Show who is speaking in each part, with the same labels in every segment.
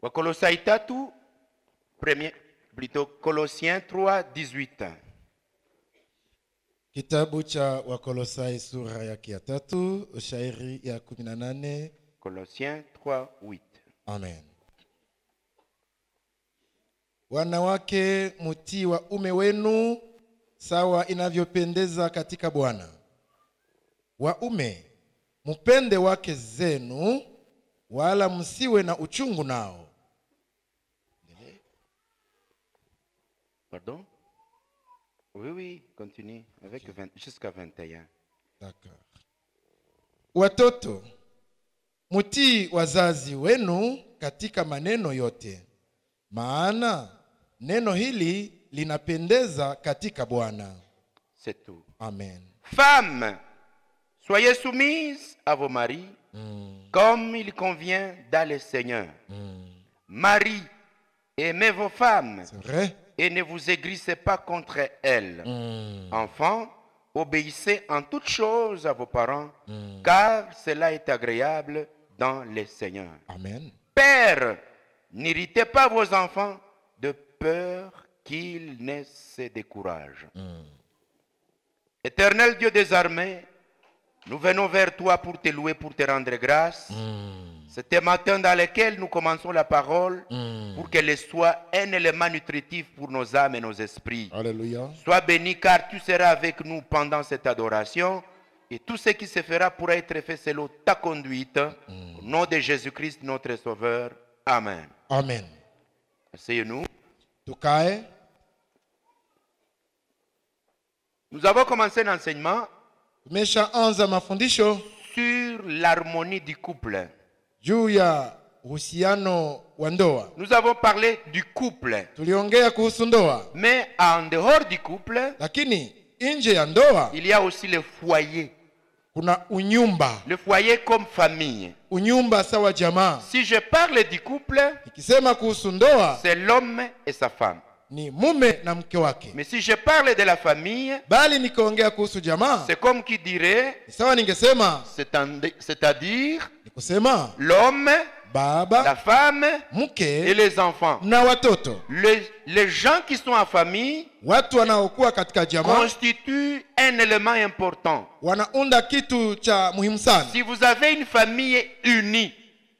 Speaker 1: Wakolosai 3, Colossiens 3, 18.
Speaker 2: Kitabu cha Wakolosai sura ya 3, shairi ya 18.
Speaker 1: Colossiens 3, 8.
Speaker 2: Amen. Wanawake, mtii waume wenu sawa inavyopendeza katika Bwana. Waume, mpende wake zenu, wala msiwe na uchungu nao.
Speaker 1: Pardon? Oui, continue avec jusqu'à 21.
Speaker 2: D'accord. Watoto, mtii wazazi wenu katika maneno yote, maana neno hili linapendeza katika Bwana.
Speaker 1: C'est tout.
Speaker 2: Amen.
Speaker 1: Femmes, soyez soumises à vos maris, comme il convient dans le Seigneur. Maris, aimez vos femmes.
Speaker 2: C'est vrai?
Speaker 1: Et ne vous aigrissez pas contre elles. Enfants, obéissez en toutes choses à vos parents, car cela est agréable dans le Seigneur.
Speaker 2: Amen.
Speaker 1: Pères, n'irritez pas vos enfants de peur qu'ils ne se découragent. Éternel Dieu des armées, nous venons vers toi pour te louer, pour te rendre grâce. C'est un matin dans lequel nous commençons la parole pour qu'elle soit un élément nutritif pour nos âmes et nos esprits.
Speaker 2: Alléluia.
Speaker 1: Sois béni car tu seras avec nous pendant cette adoration et tout ce qui se fera pourra être fait selon ta conduite. Au nom de Jésus-Christ notre Sauveur. Amen.
Speaker 2: Amen.
Speaker 1: Asseyez-nous.
Speaker 2: Tukae.
Speaker 1: Nous avons commencé l'enseignement
Speaker 2: Tumeshaanza mafundisho
Speaker 1: sur l'harmonie du couple.
Speaker 2: juu ya uhusiano wa ndoa.
Speaker 1: Nous avons parlé du couple.
Speaker 2: Tuliongea kuhusu ndoa.
Speaker 1: Mais en dehors du couple,
Speaker 2: Lakini nje ya ndoa
Speaker 1: il y a aussi le foyer.
Speaker 2: kuna unyumba.
Speaker 1: Le foyer comme famille.
Speaker 2: Unyumba sawa jamaa.
Speaker 1: Si je parle du couple,
Speaker 2: Nikisema kuhusu ndoa
Speaker 1: c'est l'homme et sa femme.
Speaker 2: ni mume na mke wake.
Speaker 1: Mais si je parle de la famille,
Speaker 2: Bali nikiongea kuhusu jamaa,
Speaker 1: c'est comme qui dirait,
Speaker 2: ni sawa ningesema,
Speaker 1: c'est-à-dire
Speaker 2: ni kusema
Speaker 1: l'homme, la
Speaker 2: baba,
Speaker 1: femme et
Speaker 2: mke
Speaker 1: les enfants.
Speaker 2: na watoto.
Speaker 1: Les gens qui sont en famille
Speaker 2: Watu wanaokuwa katika jamaa
Speaker 1: constituent un élément important.
Speaker 2: wanaunda kitu cha muhimu sana.
Speaker 1: Si vous avez une famille unie,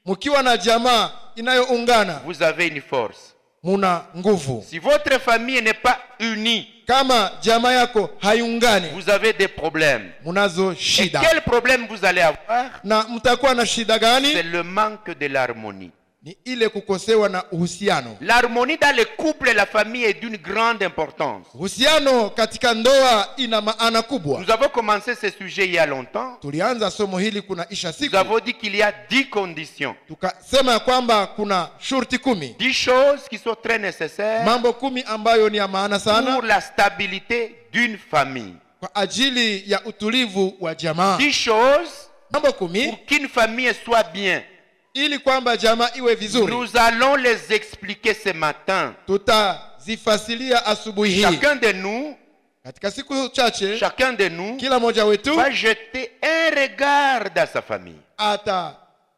Speaker 2: Mkiwa na jamaa inayoungana,
Speaker 1: vous avez une force.
Speaker 2: muna nguvu.
Speaker 1: Si votre famille n'est pas unie,
Speaker 2: Kama jamaa yako haiungani,
Speaker 1: vous avez des problèmes.
Speaker 2: munazo
Speaker 1: Et
Speaker 2: shida.
Speaker 1: quel problème vous allez avoir?
Speaker 2: Na mtakuwa na shida
Speaker 1: C'est
Speaker 2: gani?
Speaker 1: le manque de l'harmonie.
Speaker 2: Ni ile kukosewa na uhusiano.
Speaker 1: L'harmonie dans le couple et la famille est d'une grande importance.
Speaker 2: Uhusiano katika ndoa ina maana kubwa.
Speaker 1: Nous avons commencé ce sujet il y a longtemps.
Speaker 2: Tulianza somo hili kuna isha
Speaker 1: Nous
Speaker 2: siku.
Speaker 1: avons dit qu'il y a 10 conditions.
Speaker 2: Tukasema kwamba kuna shurti 10.
Speaker 1: 10 choses qui sont très nécessaires
Speaker 2: Mambo 10 ambayo ni ya maana sana
Speaker 1: pour la stabilité d'une famille.
Speaker 2: kwa ajili ya utulivu wa jamaa.
Speaker 1: 10 choses
Speaker 2: Mambo 10
Speaker 1: pour qu'une famille soit bien.
Speaker 2: ili kwamba jamaa iwe vizuri.
Speaker 1: Nous allons les expliquer ce matin.
Speaker 2: Tutazifasilia asubuhi hii.
Speaker 1: Chacun de nous,
Speaker 2: Katika siku chache
Speaker 1: chacun de nous
Speaker 2: kila mmoja wetu
Speaker 1: va jeter un regard dans sa famille.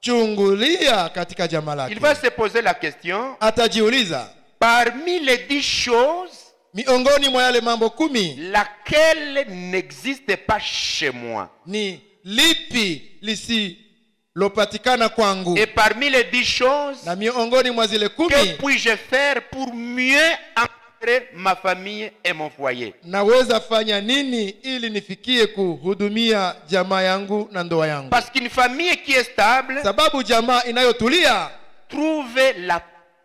Speaker 2: atachungulia katika jamaa
Speaker 1: Il va
Speaker 2: lake.
Speaker 1: se poser la question,
Speaker 2: Atajiuliza,
Speaker 1: parmi les 10 choses,
Speaker 2: miongoni mwa yale mambo 10
Speaker 1: laquelle n'existe pas chez moi?
Speaker 2: ni lipi lisilopatikana kwangu?
Speaker 1: Et parmi les 10 choses,
Speaker 2: Na miongoni mwa zile
Speaker 1: que
Speaker 2: 10
Speaker 1: puis-je faire pour mieux encadrer ma famille et mon foyer?
Speaker 2: naweza fanya nini ili nifikie kuhudumia jamaa yangu na ndoa yangu?
Speaker 1: Parce qu'une famille qui est stable
Speaker 2: Sababu jamaa inayotulia
Speaker 1: trouve la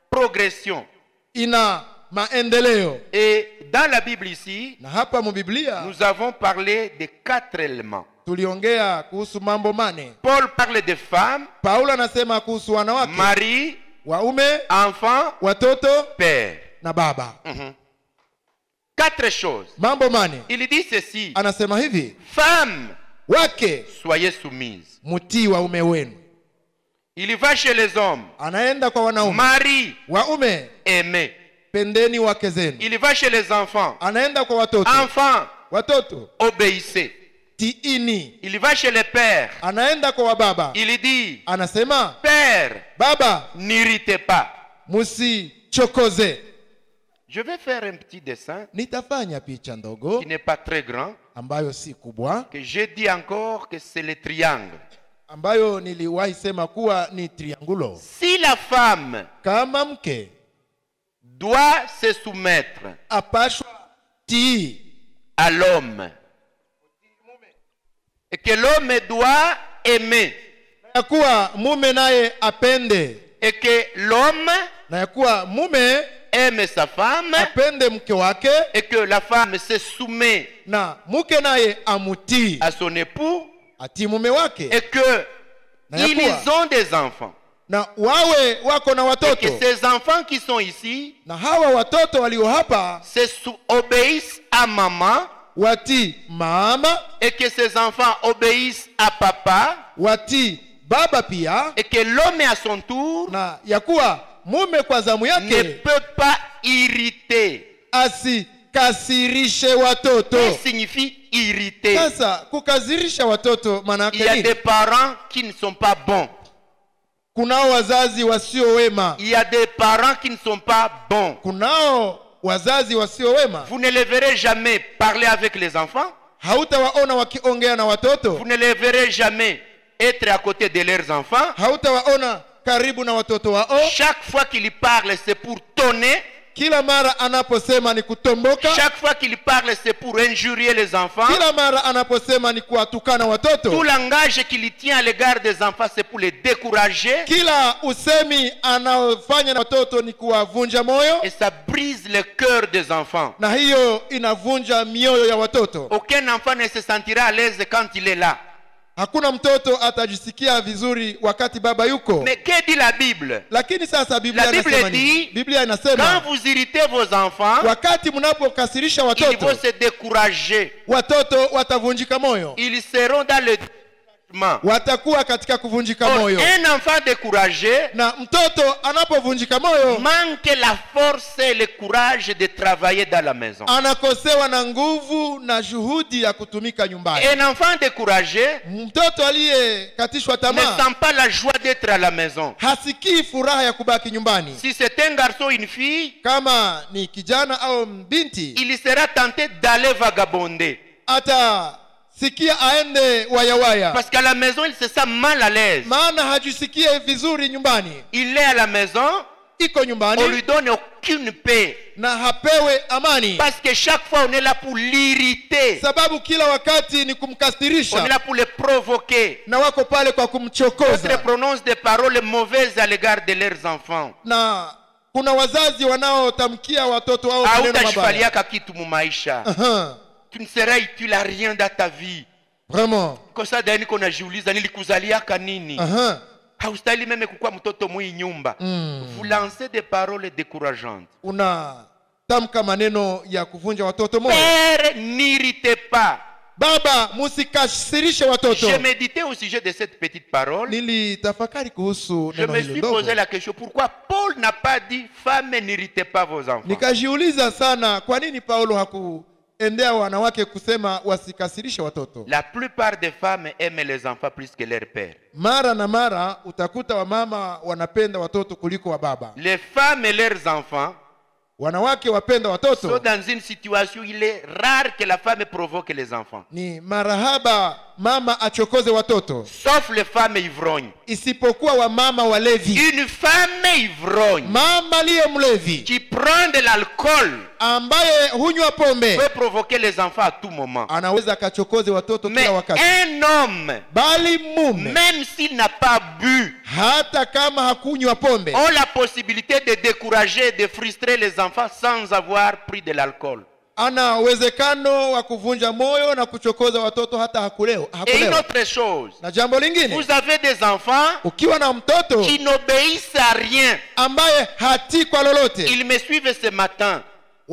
Speaker 1: progression.
Speaker 2: ina maendeleo.
Speaker 1: Et dans la Bible ici,
Speaker 2: Na hapa mu Biblia
Speaker 1: nous avons parlé de 4 éléments.
Speaker 2: tuliongea kuhusu mambo 8.
Speaker 1: Paul parle de femmes,
Speaker 2: Paulo anasema kuhusu wanawake,
Speaker 1: mari,
Speaker 2: waume,
Speaker 1: enfants,
Speaker 2: watoto
Speaker 1: père.
Speaker 2: na baba.
Speaker 1: 4 choses.
Speaker 2: Mambo 8.
Speaker 1: Il dit ceci,
Speaker 2: Anasema hivi,
Speaker 1: femmes,
Speaker 2: wake
Speaker 1: soyez soumises.
Speaker 2: mtii waume wenu.
Speaker 1: Il va chez les hommes,
Speaker 2: Anaenda kwa wanaume,
Speaker 1: mari,
Speaker 2: waume
Speaker 1: aimez.
Speaker 2: pendeni wake zenu.
Speaker 1: Il va chez les enfants,
Speaker 2: Anaenda kwa watoto,
Speaker 1: enfants,
Speaker 2: watoto
Speaker 1: obéissez.
Speaker 2: tiini.
Speaker 1: Il va chez les pères,
Speaker 2: Anaenda kwa wababa,
Speaker 1: il dit,
Speaker 2: anasema
Speaker 1: père,
Speaker 2: baba,
Speaker 1: n'irritez pas.
Speaker 2: musichokoze.
Speaker 1: Je vais faire un petit dessin
Speaker 2: Nitafanya picha ndogo
Speaker 1: qui n'est pas très grand,
Speaker 2: ambayo si kubwa,
Speaker 1: que j'ai dit encore que c'est le triangle.
Speaker 2: ambayo niliwahi sema kuwa ni triangulo.
Speaker 1: Si la femme
Speaker 2: Kama mke
Speaker 1: doit se soumettre
Speaker 2: apashwa tii
Speaker 1: à l'homme et que l'homme doit aimer
Speaker 2: na kuwa mume naye apende,
Speaker 1: et que l'homme
Speaker 2: na ya kuwa mume
Speaker 1: aime sa femme
Speaker 2: apende mke wake
Speaker 1: et que la femme se soumet
Speaker 2: na mke naye amutii
Speaker 1: à son époux
Speaker 2: atii mume wake,
Speaker 1: et que
Speaker 2: Na ya
Speaker 1: ils
Speaker 2: kuwa
Speaker 1: ont des enfants
Speaker 2: na wawe wako na
Speaker 1: et
Speaker 2: watoto,
Speaker 1: que ces enfants qui sont ici
Speaker 2: na hawa watoto walio hapa
Speaker 1: obéissent à maman
Speaker 2: watii mama,
Speaker 1: et que ces enfants obéissent à papa
Speaker 2: watii baba pia,
Speaker 1: et que l'homme à son tour
Speaker 2: na ya kuwa mume kwa zamu
Speaker 1: ne
Speaker 2: yake
Speaker 1: peut pas irriter.
Speaker 2: asikasirishe watoto.
Speaker 1: Qu'est-ce que signifie irriter?
Speaker 2: Sasa kukazirisha watoto maana
Speaker 1: Il y
Speaker 2: yake
Speaker 1: a
Speaker 2: nini?
Speaker 1: des parents qui ne sont pas bons.
Speaker 2: Kunao wazazi wasio wema,
Speaker 1: Il y a des parents qui ne sont pas bons.
Speaker 2: kunao wazazi wasio wema.
Speaker 1: Vous ne les verrez jamais parler avec les enfants.
Speaker 2: Hautawaona wakiongea na watoto,
Speaker 1: Vous ne les verrez jamais être à côté de leurs enfants.
Speaker 2: hautawaona karibu na watoto wao.
Speaker 1: Chaque fois qu'ils parlent, c'est pour tonner.
Speaker 2: Kila mara anaposema ni kutomboka,
Speaker 1: Chaque fois qu'ils parlent, c'est pour injurier les enfants.
Speaker 2: kila mara anaposema ni kuwatukana
Speaker 1: Tout
Speaker 2: watoto,
Speaker 1: langage qu'il tient à l'égard des enfants, c'est pour les décourager.
Speaker 2: kila usemi anaofanya na watoto ni kuwavunja moyo,
Speaker 1: Et ça brise le cœur des enfants.
Speaker 2: na hiyo inavunja mioyo ya watoto.
Speaker 1: Aucun enfant ne se sentira à l'aise quand il est là.
Speaker 2: Hakuna mtoto atajisikia vizuri wakati baba yuko.
Speaker 1: Mais que dit la Bible?
Speaker 2: Lakini sasa Biblia
Speaker 1: La Bible
Speaker 2: inasema
Speaker 1: dit,
Speaker 2: nini? Biblia
Speaker 1: Quand
Speaker 2: inasema
Speaker 1: vous irritez vos enfants,
Speaker 2: wakati mnapokasirisha
Speaker 1: ils
Speaker 2: watoto,
Speaker 1: vont se décourager.
Speaker 2: watoto watavunjika moyo,
Speaker 1: Ils seront dans le découragement.
Speaker 2: watakuwa katika kuvunjika
Speaker 1: Or,
Speaker 2: moyo.
Speaker 1: un enfant découragé
Speaker 2: Na mtoto anapovunjika moyo
Speaker 1: manque la force et le courage de travailler dans la maison.
Speaker 2: anakosewa na nguvu na juhudi ya kutumika nyumbani.
Speaker 1: Un enfant découragé
Speaker 2: Mtoto aliyekatishwa
Speaker 1: ne
Speaker 2: tamaa
Speaker 1: sent pas la joie d'être à la maison.
Speaker 2: hasikii furaha ya kubaki nyumbani.
Speaker 1: Si c'est un garçon ou une fille,
Speaker 2: Kama ni kijana au binti,
Speaker 1: il sera tenté d'aller vagabonder.
Speaker 2: atasikia aende wayawaya,
Speaker 1: Parce qu'à la maison, il se sent mal à l'aise.
Speaker 2: maana hajisikie vizuri nyumbani.
Speaker 1: Il est à la maison,
Speaker 2: Iko
Speaker 1: on
Speaker 2: nyumbani
Speaker 1: lui donne aucune paix.
Speaker 2: na hapewe amani,
Speaker 1: Parce que chaque fois, on est là pour l'irriter.
Speaker 2: sababu kila wakati ni
Speaker 1: On est
Speaker 2: kumkasirisha
Speaker 1: là pour le provoquer.
Speaker 2: na wako pale kwa
Speaker 1: D'autres
Speaker 2: kumchokoza.
Speaker 1: prononcent des paroles mauvaises à l'égard de leurs enfants.
Speaker 2: Na kuna wazazi wanaotamkia watoto wao maneno mabaya.
Speaker 1: Hautashifaliaka kitu mu maisha.
Speaker 2: Aha,
Speaker 1: Tu ne seras utile à rien dans ta vie.
Speaker 2: vraiment.
Speaker 1: Kwa sababu ndani kuna jiuliza nilikuzaliaka nini?
Speaker 2: Aha.
Speaker 1: Haustahili meme kukuwa mtoto mwi nyumba. Vous lancez des paroles décourageantes.
Speaker 2: Unatamka maneno ya kuvunja watoto moyo.
Speaker 1: Père, n'irritez pas.
Speaker 2: Baba, musikasirishe watoto.
Speaker 1: J'ai médité au sujet de cette petite parole.
Speaker 2: Nilitafakari kuhusu
Speaker 1: Je
Speaker 2: neno
Speaker 1: me
Speaker 2: hilo
Speaker 1: suis
Speaker 2: ndogo.
Speaker 1: posé la question, pourquoi Paul n'a pas dit femme, n'irritez pas vos enfants?
Speaker 2: Nikajiuliza sana kwa nini Paulo hakuendea wanawake kusema wasikasirishe watoto.
Speaker 1: La plupart des femmes aiment les enfants plus que leur père.
Speaker 2: Mara na mara utakuta wamama wanapenda watoto kuliko wa baba.
Speaker 1: Les femmes et leurs enfants
Speaker 2: Wanawake wapenda
Speaker 1: sont
Speaker 2: watoto.
Speaker 1: dans une situation où il est rare que la femme provoque les enfants.
Speaker 2: Ni marahaba mama achokoze watoto,
Speaker 1: Sauf les femmes ivrognes.
Speaker 2: isipokuwa wamama walevi.
Speaker 1: Une femme ivrogne
Speaker 2: Mama liye mlevi
Speaker 1: qui prend de l'alcool
Speaker 2: ambaye hunywa pombe
Speaker 1: peut provoquer les enfants à tout moment.
Speaker 2: anaweza akachokoze watoto
Speaker 1: Mais
Speaker 2: kila wakati.
Speaker 1: un homme,
Speaker 2: Bali mume
Speaker 1: même s'il n'a pas bu,
Speaker 2: hata kama hakunywa pombe
Speaker 1: a la possibilité de décourager et de frustrer les enfants sans avoir pris de l'alcool.
Speaker 2: ana uwezekano wa kuvunja moyo na kuchokoza watoto hata
Speaker 1: Et une
Speaker 2: hakulewa.
Speaker 1: autre chose,
Speaker 2: Na jambo lingine,
Speaker 1: vous avez des enfants
Speaker 2: ukiwa na mtoto
Speaker 1: qui n'obéissent à rien.
Speaker 2: ambaye hatii kwa lolote,
Speaker 1: Ils me suivent ce matin.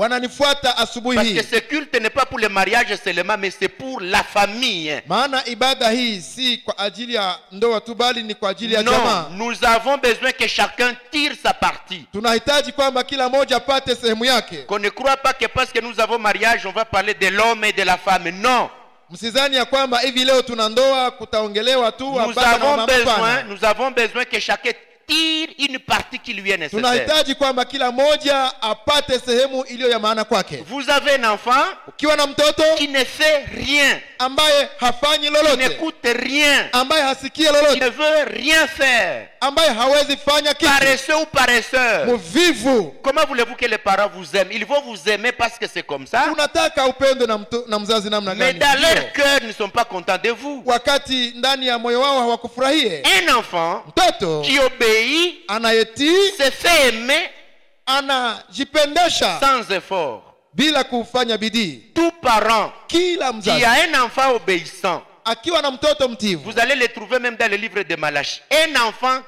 Speaker 2: wananifuata asubuhi
Speaker 1: Parce que
Speaker 2: hii,
Speaker 1: ce culte n'est pas pour le mariage seulement, mais c'est pour la famille.
Speaker 2: maana ibada hii si kwa ajili ya ndoa tu, bali ni kwa ajili ya
Speaker 1: Non,
Speaker 2: jamaa.
Speaker 1: nous avons besoin que chacun tire sa partie.
Speaker 2: Tunahitaji kwamba kila moja apate sehemu yake.
Speaker 1: Qu'on ne croit pas que parce que nous avons mariage, on va parler de l'homme et de la femme. Non.
Speaker 2: Msizani ya kwamba hivi leo tuna ndoa kutaongelewa tu
Speaker 1: Nous
Speaker 2: baba na mama. Hapana.
Speaker 1: avons besoin que chacun tire une partie qui lui est nécessaire.
Speaker 2: Tunahitaji kwamba kila moja apate sehemu iliyo ya maana kwake.
Speaker 1: Vous avez un enfant
Speaker 2: Ukiwa na mtoto
Speaker 1: qui ne fait rien,
Speaker 2: ambaye hafanyi
Speaker 1: qui
Speaker 2: lolote,
Speaker 1: n'écoute rien,
Speaker 2: ambaye hasikie
Speaker 1: qui ne
Speaker 2: lolote,
Speaker 1: veut rien faire,
Speaker 2: ambaye hawezi fanya kitu,
Speaker 1: paresseux ou paresseur,
Speaker 2: mvivu.
Speaker 1: comment voulez-vous que les parents vous aiment? Ils vont vous aimer parce que c'est comme ça.
Speaker 2: Unataka upendo na mzazi namna
Speaker 1: Mais
Speaker 2: gani?
Speaker 1: dans
Speaker 2: Ndio.
Speaker 1: leur cœur, ils ne sont pas contents de vous.
Speaker 2: Wakati ndani ya moyo wao hawakufurahie.
Speaker 1: Un enfant
Speaker 2: Mtoto
Speaker 1: qui obéit
Speaker 2: anayetii
Speaker 1: se fait aimer
Speaker 2: anajipendesha
Speaker 1: sans effort.
Speaker 2: bila kufanya bidii.
Speaker 1: Tout parent
Speaker 2: Kila
Speaker 1: qui
Speaker 2: mzazi
Speaker 1: a un enfant obéissant,
Speaker 2: akiwa na mtoto mtivu,
Speaker 1: vous allez le trouver même dans le livre de Malachie. Un enfant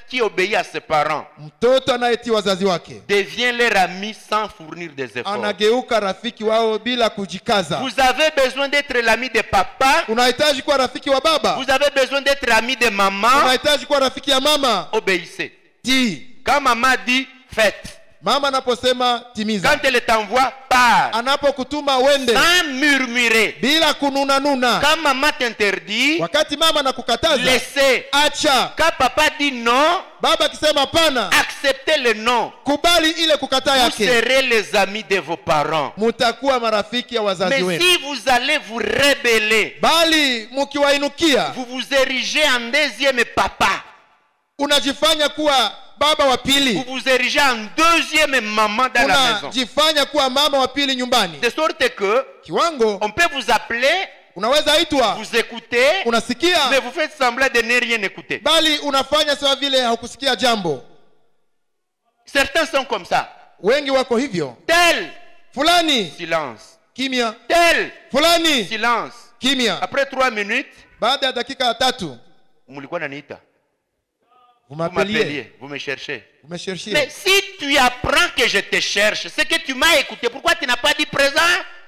Speaker 1: qui obéit à ses parents
Speaker 2: mtoto anayetii wazazi wake
Speaker 1: devient leur ami sans fournir des efforts.
Speaker 2: anageuka rafiki wao bila kujikaza.
Speaker 1: Vous avez besoin d'être l'ami de papa.
Speaker 2: Unahitaji kuwa rafiki wa baba,
Speaker 1: Vous avez besoin d'être ami de maman.
Speaker 2: unahitaji kuwa rafiki ya mama.
Speaker 1: Obéissez.
Speaker 2: Tii.
Speaker 1: Quand maman dit faites,
Speaker 2: Mama anaposema timiza,
Speaker 1: quand elle t'envoie, pars.
Speaker 2: anapokutuma wende
Speaker 1: Sans murmurer.
Speaker 2: bila kununa nuna.
Speaker 1: Quand maman t'interdit,
Speaker 2: Wakati mama anakukataza,
Speaker 1: laissez.
Speaker 2: acha.
Speaker 1: Quand papa dit non,
Speaker 2: Baba akisema pana,
Speaker 1: acceptez le non.
Speaker 2: kubali ile kukataa
Speaker 1: Vous
Speaker 2: yake.
Speaker 1: serez les amis de vos parents.
Speaker 2: Mutakuwa marafiki ya wazazi
Speaker 1: Mais
Speaker 2: wenu.
Speaker 1: si vous allez vous rebeller,
Speaker 2: Bali mukiwainukia,
Speaker 1: vous vous érigez en deuxième papa,
Speaker 2: unajifanya kuwa baba wa
Speaker 1: vous
Speaker 2: pili,
Speaker 1: vous érigez en deuxième maman dans la maison.
Speaker 2: unajifanya kuwa mama wa pili nyumbani.
Speaker 1: De sorte que
Speaker 2: Kiwango
Speaker 1: on peut vous appeler,
Speaker 2: unaweza itwa,
Speaker 1: vous écoutez, mais
Speaker 2: unasikia,
Speaker 1: vous faites semblant de ne rien écouter.
Speaker 2: bali unafanya sawa vile haukusikia jambo.
Speaker 1: Certains sont comme ça.
Speaker 2: Wengi wako hivyo.
Speaker 1: Tel,
Speaker 2: Fulani
Speaker 1: silence.
Speaker 2: kimya,
Speaker 1: Tel,
Speaker 2: fulani
Speaker 1: silence.
Speaker 2: kimya.
Speaker 1: Après 3 minutes,
Speaker 2: Baada ya dakika 3
Speaker 1: mulikuwa naniita. Vous
Speaker 2: umapelie,
Speaker 1: m'appeliez, vous me cherchez. Mais
Speaker 2: umeshershia.
Speaker 1: si tu apprends que je te cherche, c'est que tu m'as écouté. Pourquoi tu n'as pas dit présent?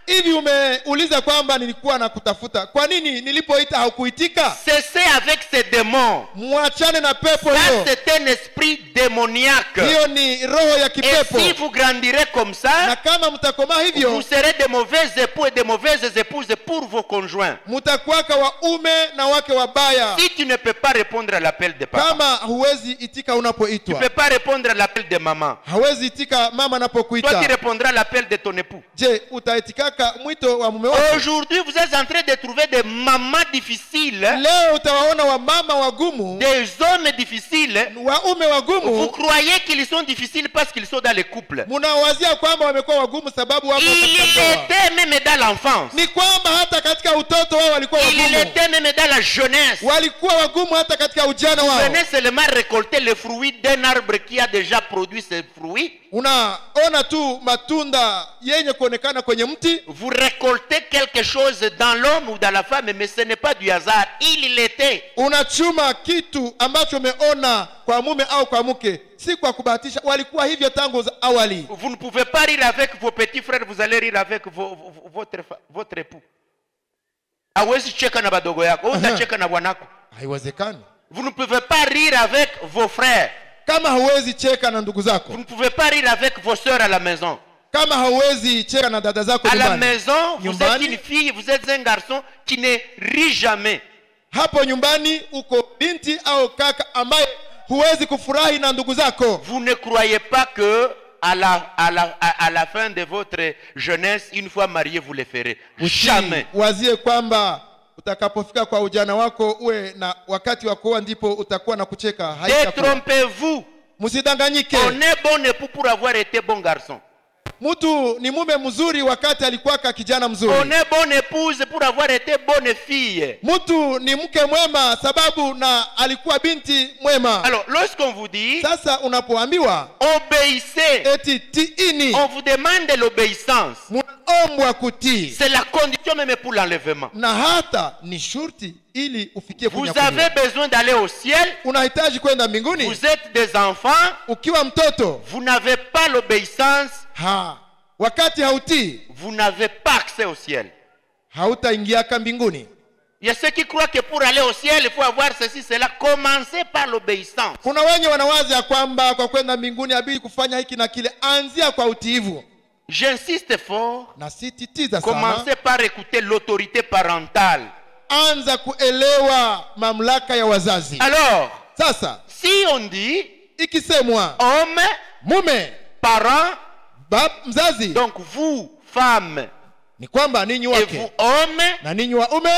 Speaker 2: Hivi umeuliza kwamba nilikuwa nakutafuta, kwa nini nilipoita haukuitika?
Speaker 1: Cessez avec ces démons.
Speaker 2: Mwachane na pepo
Speaker 1: Ça,
Speaker 2: hiyo.
Speaker 1: c'est un esprit démoniaque.
Speaker 2: Hiyo ni roho ya
Speaker 1: Et
Speaker 2: kipepo.
Speaker 1: si vous grandirez comme
Speaker 2: Na
Speaker 1: ça,
Speaker 2: kama mtakoma hivyo,
Speaker 1: vous serez de mauvais époux et de mauvaises épouses pour vos conjoints.
Speaker 2: mtakuwaka waume na wake wabaya.
Speaker 1: Si tu ne peux pas répondre à l'appel de papa,
Speaker 2: Kama huwezi itika
Speaker 1: tu ne
Speaker 2: unapoitwa,
Speaker 1: peux pas répondre à l'appel de maman,
Speaker 2: hawezi itika mama
Speaker 1: toi tu
Speaker 2: anapokuita,
Speaker 1: répondras à l'appel de ton époux.
Speaker 2: je utaitikaka mwito wa mume wako?
Speaker 1: Aujourd'hui, vous êtes en train de trouver des mamans difficiles,
Speaker 2: Leo utawaona wamama wagumu,
Speaker 1: des hommes difficiles.
Speaker 2: waume
Speaker 1: Vous
Speaker 2: wagumu.
Speaker 1: croyez qu'ils sont difficiles parce qu'ils sont dans les couples.
Speaker 2: Munawazia kwamba wamekuwa wagumu sababu wako
Speaker 1: Il
Speaker 2: katika ndoa.
Speaker 1: était même dans l'enfance.
Speaker 2: Ni kwamba hata katika utoto wao walikuwa
Speaker 1: Il
Speaker 2: wagumu,
Speaker 1: était même dans la jeunesse.
Speaker 2: walikuwa wagumu hata katika ujana wao.
Speaker 1: Venez seulement récolter les fruits d'un arbre qui a déjà produit ses fruits.
Speaker 2: Unaona tu matunda yenye kuonekana kwenye mti,
Speaker 1: Vous récoltez quelque chose dans l'homme ou dans la femme, mais ce n'est pas du hasard. Il l'était.
Speaker 2: unachuma kitu ambacho umeona kwa mume au kwa mke, si kwa kubahatisha, walikuwa hivyo tangu awali.
Speaker 1: Vous ne pouvez pas rire avec vos petits frères, vous allez rire avec votre épout. Hawezi cheka na badogo yako, utacheka na bwanako.
Speaker 2: Haiwezekani.
Speaker 1: Vous ne pouvez pas rire avec vos frères.
Speaker 2: Kama hauwezi cheka na ndugu
Speaker 1: Vous
Speaker 2: zako,
Speaker 1: ne pouvez pas rire avec vos sœurs à la maison.
Speaker 2: kama hauwezi cheka na dada zako
Speaker 1: À la
Speaker 2: nyumbani,
Speaker 1: maison, vous êtes
Speaker 2: Nyumbani.
Speaker 1: une fille, vous êtes un garçon qui ne rit jamais.
Speaker 2: hapo nyumbani uko binti au kaka ambaye huwezi kufurahi na ndugu zako.
Speaker 1: Vous ne croyez pas que à la fin de votre jeunesse, une fois marié, vous le ferez. Jamais.
Speaker 2: Wazie kwamba utakapofika kwa ujana wako uwe na wakati wa kuoa ndipo utakuwa na kucheka. Haitakuwa.
Speaker 1: Détrompez-vous.
Speaker 2: Msidanganyike.
Speaker 1: On est bon époux pour avoir été bon garçon.
Speaker 2: Mtu ni mume mzuri wakati alikuwa kijana
Speaker 1: On
Speaker 2: mzuri.
Speaker 1: est bonne épouse pour avoir été bonne fille.
Speaker 2: Mtu ni mke mwema sababu na alikuwa binti mwema.
Speaker 1: Alors, lorsqu'on vous dit
Speaker 2: Sasa unapoambiwa
Speaker 1: obéissez,
Speaker 2: eti tiini,
Speaker 1: on vous demande l'obéissance.
Speaker 2: munaombwa kutii,
Speaker 1: C'est la condition même pour l'enlèvement.
Speaker 2: na hata ni shurti ili ufikie
Speaker 1: Vous
Speaker 2: kunyakuliwa.
Speaker 1: avez besoin d'aller au ciel.
Speaker 2: Unahitaji kwenda mbinguni.
Speaker 1: Vous êtes des enfants.
Speaker 2: Ukiwa mtoto,
Speaker 1: Vous n'avez pas l'obéissance.
Speaker 2: wakati hautii,
Speaker 1: Vous n'avez pas accès au ciel.
Speaker 2: hautaingiaka mbinguni.
Speaker 1: Il y a ceux qui croient que pour aller au ciel, il faut avoir ceci, cela. Commencez par l'obéissance.
Speaker 2: Kuna wenye wanawaza ya kwamba kwa kwenda mbinguni abidi kufanya hiki na kile. Anzia kwa utiivu.
Speaker 1: J'insiste fort.
Speaker 2: Na sititiza sana,
Speaker 1: Commencez par écouter l'autorité parentale.
Speaker 2: anza kuelewa mamlaka ya wazazi.
Speaker 1: Alors,
Speaker 2: Sasa
Speaker 1: Si on dit
Speaker 2: ikisemwa
Speaker 1: homme,
Speaker 2: mume,
Speaker 1: parent,
Speaker 2: mzazi,
Speaker 1: donc vous, femme,
Speaker 2: ni kwamba ninyi
Speaker 1: et
Speaker 2: wake
Speaker 1: vous, homme,
Speaker 2: na ninyi waume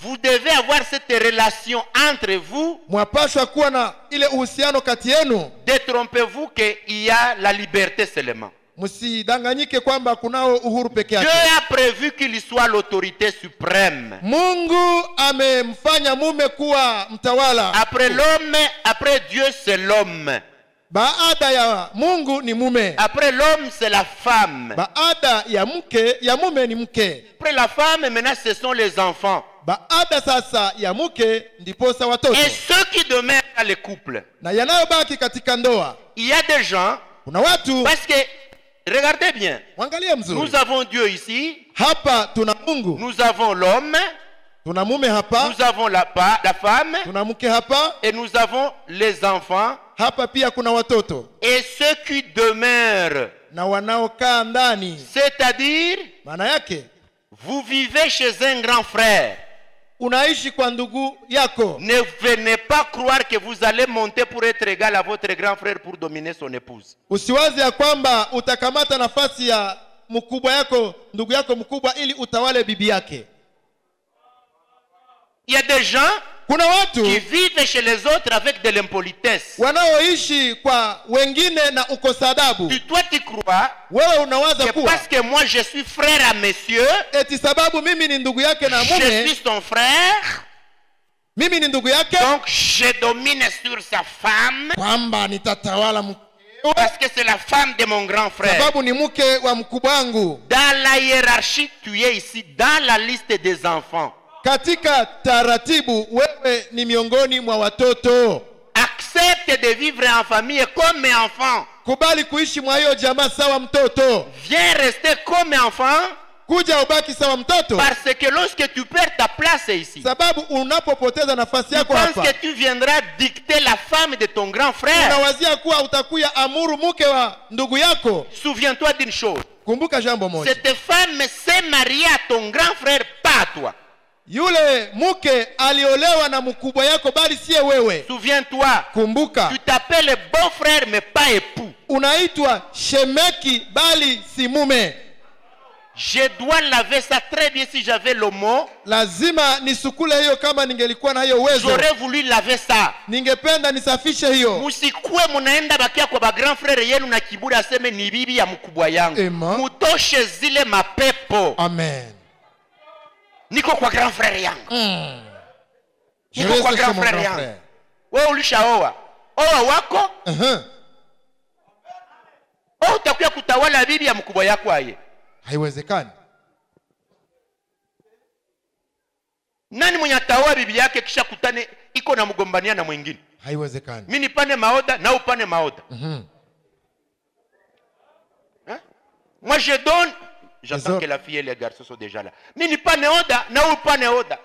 Speaker 1: vous devez avoir cette relation entre vous.
Speaker 2: mwapashwa kuwa na ile uhusiano kati yenu.
Speaker 1: Détrompez-vous qu'il y a la liberté seulement.
Speaker 2: Msidanganyike kwamba kunao uhuru peke
Speaker 1: Dieu
Speaker 2: yake.
Speaker 1: a prévu qu'il soit l'autorité suprême.
Speaker 2: Mungu amemfanya mume kuwa mtawala.
Speaker 1: Après l'homme, après Dieu, c'est l'homme.
Speaker 2: Baada ya Mungu ni mume.
Speaker 1: Après l'homme, c'est la femme.
Speaker 2: Baada ya mume ni mke.
Speaker 1: Après la femme, maintenant, ce sont les enfants.
Speaker 2: Baada sasa ya mke ndiposa watoto.
Speaker 1: Et ceux qui demeurent dans les couples.
Speaker 2: Na yanayobaki katika ndoa.
Speaker 1: Il y a des gens,
Speaker 2: Kuna watu,
Speaker 1: parce que, regardez bien,
Speaker 2: wangalia mzuri.
Speaker 1: nous avons Dieu ici,
Speaker 2: Hapa tuna Mungu.
Speaker 1: nous avons l'homme,
Speaker 2: Tuna mume hapa,
Speaker 1: nous avons la femme,
Speaker 2: tuna mke hapa,
Speaker 1: et nous avons les enfants,
Speaker 2: hapa pia kuna watoto.
Speaker 1: et ceux qui demeurent.
Speaker 2: Na wanaokaa ndani.
Speaker 1: C'est-à-dire,
Speaker 2: Maana yake
Speaker 1: vous vivez chez un grand frère.
Speaker 2: unaishi kwa ndugu yako.
Speaker 1: Ne venez pas croire que vous allez monter pour être égal à votre grand frère pour dominer son épouse.
Speaker 2: Usiwazi ya kwamba utakamata nafasi ya mkubwa yako, ndugu yako mkubwa ili utawale bibi yake.
Speaker 1: Il y a des gens
Speaker 2: Kuna watu
Speaker 1: qui vivent chez les autres avec de l'impolitesse.
Speaker 2: wanaoishi kwa wengine na ukosa adabu.
Speaker 1: Toi, tu crois
Speaker 2: Wewe unawaza
Speaker 1: que
Speaker 2: kuwa
Speaker 1: parce que moi je suis frère à monsieur,
Speaker 2: eti sababu mimi ni ndugu yake na
Speaker 1: je
Speaker 2: mume,
Speaker 1: suis son frère,
Speaker 2: mimi ni ndugu yake,
Speaker 1: donc je domine sur sa femme,
Speaker 2: kwamba nitatawala mke
Speaker 1: parce que c'est la femme de mon grand frère.
Speaker 2: sababu ni mke wa mkubwa wangu.
Speaker 1: Dans la hiérarchie, tu es ici, dans la liste des enfants.
Speaker 2: Katika taratibu wewe ni miongoni mwa watoto.
Speaker 1: Accepte de vivre en famille comme enfant.
Speaker 2: Kubali kuishi mwa hiyo jamaa sawa mtoto.
Speaker 1: Viens rester comme enfant.
Speaker 2: Kuja ubaki sawa mtoto.
Speaker 1: Parce que lorsque tu perds ta place ici,
Speaker 2: Sababu unapopoteza nafasi
Speaker 1: tu
Speaker 2: yako
Speaker 1: penses
Speaker 2: hapa,
Speaker 1: que tu viendras dicter la femme de ton grand frère.
Speaker 2: unawazia kuwa utakuya amuru mke wa ndugu yako.
Speaker 1: Souviens-toi d'une chose.
Speaker 2: Kumbuka jambo moja.
Speaker 1: Cette femme s'est mariée à ton grand frère, pas à toi.
Speaker 2: Yule mke aliolewa na mkubwa yako bali siye wewe.
Speaker 1: Souviens-toi.
Speaker 2: Kumbuka.
Speaker 1: Tu t'appelles beau-frère mais pas époux.
Speaker 2: Unaitwa shemeki bali si mume.
Speaker 1: Je dois laver ça très bien si j'avais le mot.
Speaker 2: Lazima nisukule hiyo kama ningelikuwa na hiyo uwezo.
Speaker 1: J'aurais voulu laver ça.
Speaker 2: Ningependa nisafishe hiyo.
Speaker 1: Musikue munaenda bakia kwa ba grand frère yenu na kiburi aseme ni bibi ya mkubwa yangu.
Speaker 2: Ema.
Speaker 1: Mutoshe zile mapepo.
Speaker 2: Amen.
Speaker 1: Niko kwa grand frère yangu. Niko
Speaker 2: Je
Speaker 1: kwa
Speaker 2: reste
Speaker 1: grand
Speaker 2: chez mon
Speaker 1: frère
Speaker 2: grand
Speaker 1: yangu.
Speaker 2: frère.
Speaker 1: Wewe ulishaoa. Oa wako? Au utakuwa kutawala bibi ya mkubwa yako aye.
Speaker 2: Haiwezekani.
Speaker 1: Nani mwenye ataoa bibi yake kisha kutane iko na mgombania na mwingine?
Speaker 2: Haiwezekani.
Speaker 1: Mimi nipane maoda na upane maoda. Moi je donne, j'attends que la fille et les garçons soient déjà là. Mimi nipane oda na upane oda.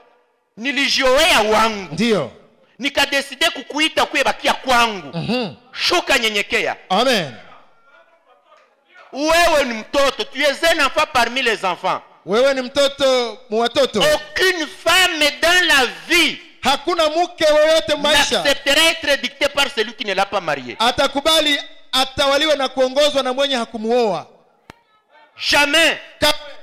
Speaker 1: Nilijioea wangu.
Speaker 2: Ndio.
Speaker 1: Nikadeside kukuita kuwe bakia kwangu. Shuka nyenyekea.
Speaker 2: Amen.
Speaker 1: Wewe ni mtoto, tu es un enfant parmi les enfants.
Speaker 2: Wewe ni mtoto mu watoto.
Speaker 1: Aucune femme dans la vie
Speaker 2: Hakuna mke yoyote maisha
Speaker 1: n'acceptera être dictée par celui qui ne l'a pas marié.
Speaker 2: atakubali atawaliwe na kuongozwa na mwenye hakumuoa.
Speaker 1: Jamais.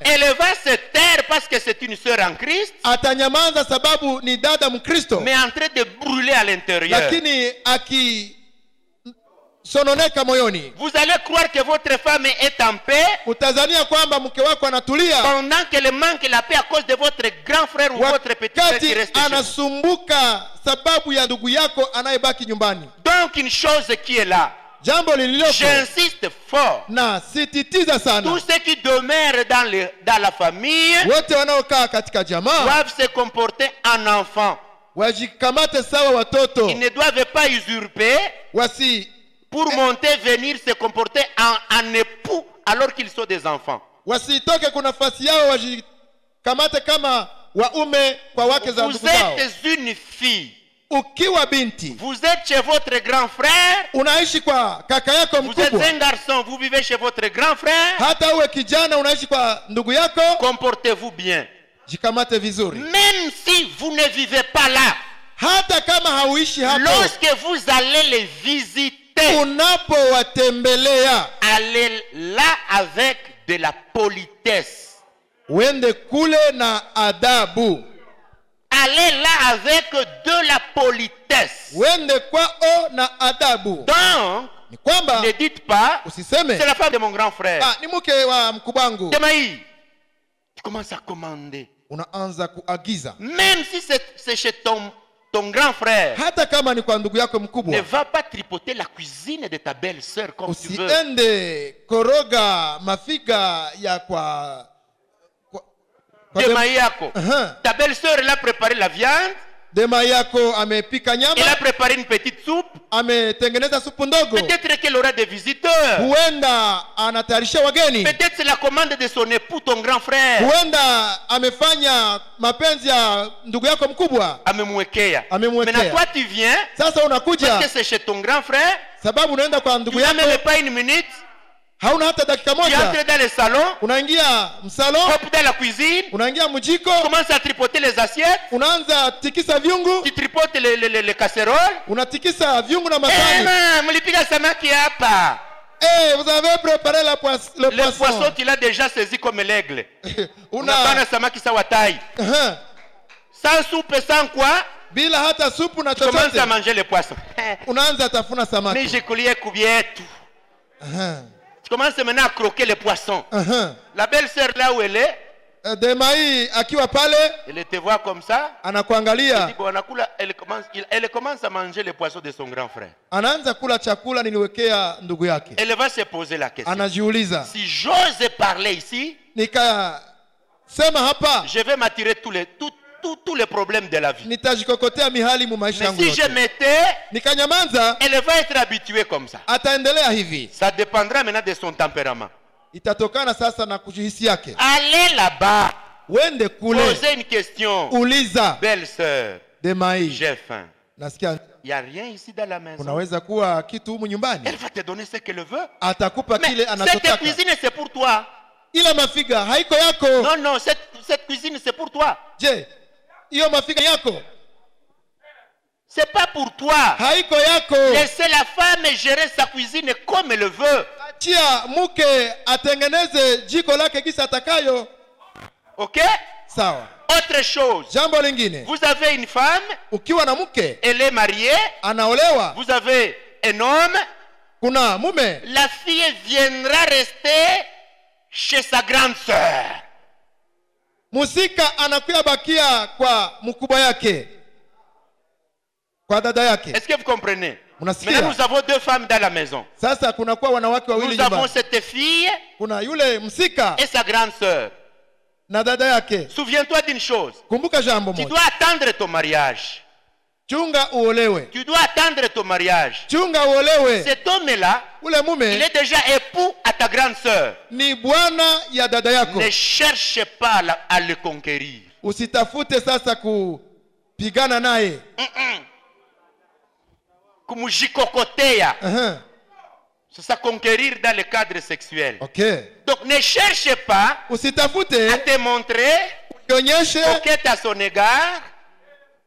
Speaker 1: Elle va se taire parce que c'est une sœur en Christ.
Speaker 2: Atanyamaza sababu ni dada Mkristo.
Speaker 1: Mais en train de brûler à l'intérieur.
Speaker 2: Lakini sononeka moyoni.
Speaker 1: Vous allez croire que votre femme est en paix.
Speaker 2: Utazania kwamba mke wako anatulia
Speaker 1: pendant qu'elle manque la paix à cause de votre grand frère ou votre petit frère qui reste chez vous.
Speaker 2: anasumbuka sababu ya ndugu yako anayebaki nyumbani.
Speaker 1: Donc une chose qui est là.
Speaker 2: Jambo lililoko.
Speaker 1: J'insiste fort.
Speaker 2: Na sititiza sana.
Speaker 1: Tous ceux qui demeurent dans la famille
Speaker 2: wote wanaokaa katika jamaa
Speaker 1: doivent se comporter en enfants.
Speaker 2: wajikamate sawa watoto.
Speaker 1: Ils ne doivent pas usurper pour monter, venir se comporter en époux alors qu'ils sont des enfants.
Speaker 2: Wasitoke kuna nafasi yao wajikamate kama waume kwa wake za ndugu zao.
Speaker 1: Vous êtes une fille.
Speaker 2: Ukiwa binti.
Speaker 1: Vous êtes chez votre grand frère.
Speaker 2: Unaishi kwa kaka yako mkubwa.
Speaker 1: Vous êtes un garçon, vous vivez chez votre grand frère.
Speaker 2: Hata uwe kijana unaishi kwa ndugu yako.
Speaker 1: Comportez-vous bien.
Speaker 2: Jikamate vizuri.
Speaker 1: Même si vous ne vivez pas là.
Speaker 2: hata kama hauishi hapo,
Speaker 1: lorsque vous allez les visiter,
Speaker 2: unapowatembelea,
Speaker 1: allez là avec de la politesse.
Speaker 2: uende kule na adabu.
Speaker 1: Allez là avec de la politesse.
Speaker 2: Uende kwao na adabu.
Speaker 1: Donc,
Speaker 2: Ni kwamba
Speaker 1: ne dites pas,
Speaker 2: usiseme,
Speaker 1: c'est la femme de mon grand frère.
Speaker 2: ni mke wa mkubwa wangu.
Speaker 1: Demaï, tu commences à commander.
Speaker 2: Unaanza kuagiza.
Speaker 1: Même si c'est chez ton grand frère,
Speaker 2: Hata kama ni kwa ndugu yako
Speaker 1: ne
Speaker 2: mkubwa,
Speaker 1: va pas tripoter la cuisine de ta belle-sœur comme tu veux.
Speaker 2: usiende koroga mafiga ya kwa
Speaker 1: Demaï yako. Ta belle-sœur, elle a préparé la viande.
Speaker 2: Dema yako amepika nyama,
Speaker 1: Elle a préparé une petite soupe.
Speaker 2: ametengeneza supu ndogo.
Speaker 1: Peut-être qu'elle aura des visiteurs.
Speaker 2: Huenda anatayarisha wageni.
Speaker 1: Peut-être c'est la commande de son époux, ton grand frère.
Speaker 2: Huenda amefanya mapenzi ya ndugu yako mkubwa,
Speaker 1: Amemwekea.
Speaker 2: amemwekea.
Speaker 1: Maintenant toi tu viens
Speaker 2: Sasa unakuja
Speaker 1: parce que c'est chez ton grand frère.
Speaker 2: sababu unaenda kwa
Speaker 1: Tu
Speaker 2: ndugu
Speaker 1: n'as
Speaker 2: yako,
Speaker 1: même pas une minute.
Speaker 2: hauna hata dakika
Speaker 1: Tu
Speaker 2: moja.
Speaker 1: entres dans le salon,
Speaker 2: Unaingia msalo,
Speaker 1: hop dans la cuisine,
Speaker 2: unaingia mjiko,
Speaker 1: tu commences à tripoter les assiettes,
Speaker 2: unaanza tikisa vyungu,
Speaker 1: tu tripotes les casseroles.
Speaker 2: unatikisa vyungu na
Speaker 1: Eh,
Speaker 2: masahani.
Speaker 1: non, mlipiga samaki hapa.
Speaker 2: Vous avez préparé le
Speaker 1: Le
Speaker 2: poisson.
Speaker 1: poisson, tu l'as déjà saisi comme l'aigle.
Speaker 2: Una
Speaker 1: Unapana samaki sawa tai. Sans soupe, sans quoi,
Speaker 2: bila hata supu na
Speaker 1: tu commences à
Speaker 2: chochote,
Speaker 1: manger le poisson.
Speaker 2: unaanza tafuna
Speaker 1: Mais
Speaker 2: samaki.
Speaker 1: j'ai collié kubietu. Tu commences maintenant à croquer le poisson. La belle-sœur là où elle est,
Speaker 2: Demai akiwa pale
Speaker 1: elle te voit comme ça.
Speaker 2: anakuangalia,
Speaker 1: Elle commence à manger le poisson de son grand frère.
Speaker 2: anaanza kula chakula niliwekea ndugu yake.
Speaker 1: Elle va se poser la question.
Speaker 2: Anajiuliza,
Speaker 1: Si j'ose parler ici,
Speaker 2: nikasema hapa
Speaker 1: je vais m'attirer tous les problèmes de la vie.
Speaker 2: nitajikokotea mihali mu maisha
Speaker 1: Mais
Speaker 2: yangu
Speaker 1: si je
Speaker 2: yote.
Speaker 1: m'étais,
Speaker 2: Nikanyamaza,
Speaker 1: elle va être habituée comme ça.
Speaker 2: ataendelea hivi.
Speaker 1: Ça dépendra maintenant de son tempérament.
Speaker 2: Itatokana sasa na kujihisi yake.
Speaker 1: Allez là-bas,
Speaker 2: Wende kule,
Speaker 1: posez une question.
Speaker 2: uliza,
Speaker 1: Belle-sœur,
Speaker 2: Demai,
Speaker 1: j'ai faim.
Speaker 2: nasikia
Speaker 1: Il n'y a rien ici dans la maison.
Speaker 2: kunaweza kuwa kitu humu
Speaker 1: Elle
Speaker 2: nyumbani.
Speaker 1: va te donner ce qu'elle veut.
Speaker 2: Atakupa
Speaker 1: Mais
Speaker 2: kile
Speaker 1: cette
Speaker 2: anachotaka.
Speaker 1: cuisine, c'est pour toi.
Speaker 2: Ila mafiga haiko yako.
Speaker 1: Non, non, cette cuisine, c'est pour toi.
Speaker 2: Je, hiyo mafiga yako
Speaker 1: C'est pas pour toi.
Speaker 2: haiko yako.
Speaker 1: Laissez la femme gérer sa cuisine comme elle veut.
Speaker 2: Achia mke atengeneze jiko lake kisa atakayo.
Speaker 1: Ok?
Speaker 2: Sawa.
Speaker 1: Autre chose.
Speaker 2: Jambo lingine,
Speaker 1: Vous avez une femme,
Speaker 2: ukiwa na mke
Speaker 1: elle est mariée.
Speaker 2: anaolewa,
Speaker 1: Vous avez un homme.
Speaker 2: kuna mume,
Speaker 1: La fille viendra rester chez sa grande sœur.
Speaker 2: musika anakuya bakia kwa mkubwa yake, kwa dada yake.
Speaker 1: Est-ce que vous comprenez?
Speaker 2: Unasikia?
Speaker 1: Maintenant, nous avons deux femmes dans la maison.
Speaker 2: Sasa kunakuwa wanawake wawili
Speaker 1: Nous avons
Speaker 2: nyumbani.
Speaker 1: cette fille
Speaker 2: Kuna yule msika
Speaker 1: et sa grande sœur.
Speaker 2: na dada yake.
Speaker 1: Souviens-toi d'une chose.
Speaker 2: Kumbuka jambo
Speaker 1: Tu
Speaker 2: moja,
Speaker 1: dois attendre ton mariage.
Speaker 2: chunga uolewe,
Speaker 1: Tu dois attendre ton mariage.
Speaker 2: chunga uolewe.
Speaker 1: Cet homme-là,
Speaker 2: Ule
Speaker 1: il
Speaker 2: mume
Speaker 1: est déjà époux à ta grande sœur.
Speaker 2: ni bwana ya dada yako.
Speaker 1: Ne cherche pas à le conquérir.
Speaker 2: Usitafute sasa kupigana naye.
Speaker 1: Kumujikokotea.
Speaker 2: Uh-huh.
Speaker 1: C'est ça, conquérir dans le cadre sexuel.
Speaker 2: Okay.
Speaker 1: Donc ne cherche pas
Speaker 2: Usitafute
Speaker 1: à te montrer
Speaker 2: ukionyeshe,
Speaker 1: coquette à son égard,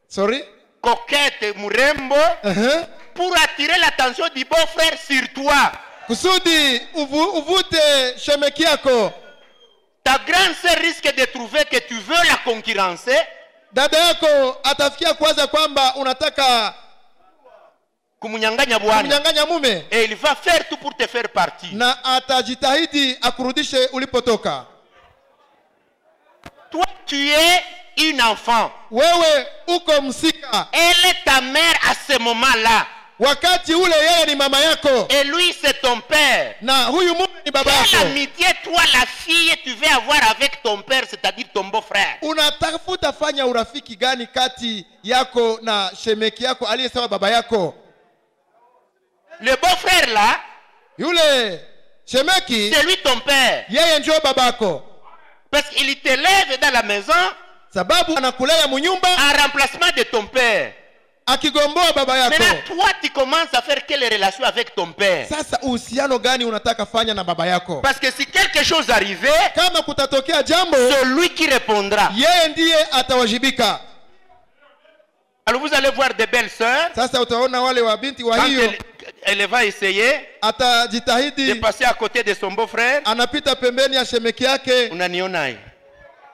Speaker 2: sorry,
Speaker 1: coquette murembo,
Speaker 2: uh-huh,
Speaker 1: pour attirer l'attention du beau-frère sur toi.
Speaker 2: kusudi uvute shemeki yako.
Speaker 1: Ta grande sœur risque de trouver que tu veux la concurrencer.
Speaker 2: Dada yako atafikia kwanza kwamba unataka
Speaker 1: Kumunyanganya bwana.
Speaker 2: kumnyang'anya mume,
Speaker 1: Et il va faire tout pour te faire partie.
Speaker 2: na atajitahidi akurudishe ulipotoka.
Speaker 1: Toi, tu es une enfant.
Speaker 2: Wewe uko msika,
Speaker 1: Elle est ta mère à ce moment-là.
Speaker 2: wakati ule yeye ni mama yako
Speaker 1: Et lui, c'est ton père.
Speaker 2: na huyu mume ni baba
Speaker 1: Quelle
Speaker 2: yako.
Speaker 1: amitié, toi, la fille, tu veux avoir avec ton père, c'est-à-dire ton beau-frère.
Speaker 2: Unatafuta fanya urafiki gani kati yako na shemeki yako aliyesawa baba yako?
Speaker 1: Le beau-frère, là,
Speaker 2: Yule shemeki
Speaker 1: c'est lui ton père.
Speaker 2: yeye ndio babako,
Speaker 1: Parce qu'il te lève dans la maison
Speaker 2: sababu anakulea munyumba
Speaker 1: en remplacement de ton père.
Speaker 2: akigomboa baba yako.
Speaker 1: Maintenant, toi, tu commences à faire quelle relation avec ton père?
Speaker 2: Sasa uhusiano gani unataka fanya na baba yako?
Speaker 1: Parce que si quelque chose arrivait,
Speaker 2: Kama kutatokea jambo,
Speaker 1: c'est lui qui répondra.
Speaker 2: yeye ndiye atawajibika.
Speaker 1: Alors vous allez voir des belles sœurs.
Speaker 2: Sasa utaona wale wa binti wa
Speaker 1: Quand
Speaker 2: hiyo
Speaker 1: elle va essayer de
Speaker 2: atajitahidi,
Speaker 1: passer à côté de son beau-frère.
Speaker 2: anapita pembeni ya shemeki yake.
Speaker 1: Unanionaje?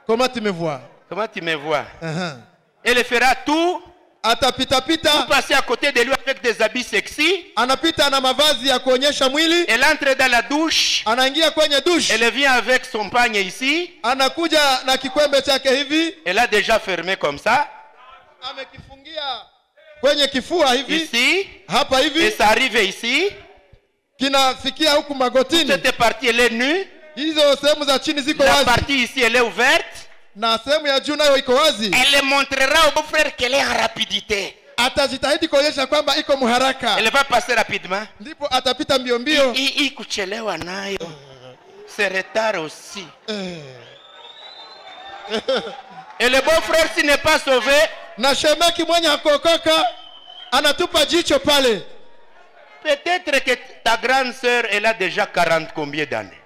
Speaker 2: Comment tu me vois?
Speaker 1: Comment tu me vois?
Speaker 2: Uh-huh.
Speaker 1: Elle fera tout
Speaker 2: Atapita
Speaker 1: pour
Speaker 2: pita,
Speaker 1: passer à côté de lui avec des habits sexy.
Speaker 2: anapita na mavazi ya kuonyesha mwili,
Speaker 1: Elle entre dans la douche.
Speaker 2: anaingia kwenye douche,
Speaker 1: Elle vient avec son panier ici.
Speaker 2: anakuja na kikwembe chake hivi,
Speaker 1: Elle a déjà fermé comme ça.
Speaker 2: amekifungia kwenye kifua hivi,
Speaker 1: Ici.
Speaker 2: hapa
Speaker 1: Et
Speaker 2: hivi,
Speaker 1: ça arrive ici.
Speaker 2: kinafikia huku magotini.
Speaker 1: Cette partie, elle est nue.
Speaker 2: Hizo sehemu za chini ziko
Speaker 1: La
Speaker 2: wazi
Speaker 1: partie ici, elle est ouverte.
Speaker 2: na sehemu ya juu nayo iko wazi.
Speaker 1: Elle montrera au beau-frère qu'elle est en rapidité.
Speaker 2: Atajitahidi kuonyesha kwamba iko mharaka,
Speaker 1: Elle va passer rapidement.
Speaker 2: ndipo atapita mbio mbio.
Speaker 1: Hii kuchelewa nayo. C'est retard aussi. Et le beau-frère, s'il n'est pas sauvé,
Speaker 2: Na shemeki mwenye hakuokoka anatupa jicho pale.
Speaker 1: peut-être que ta grande sœur, elle a déjà 40 combien d'années?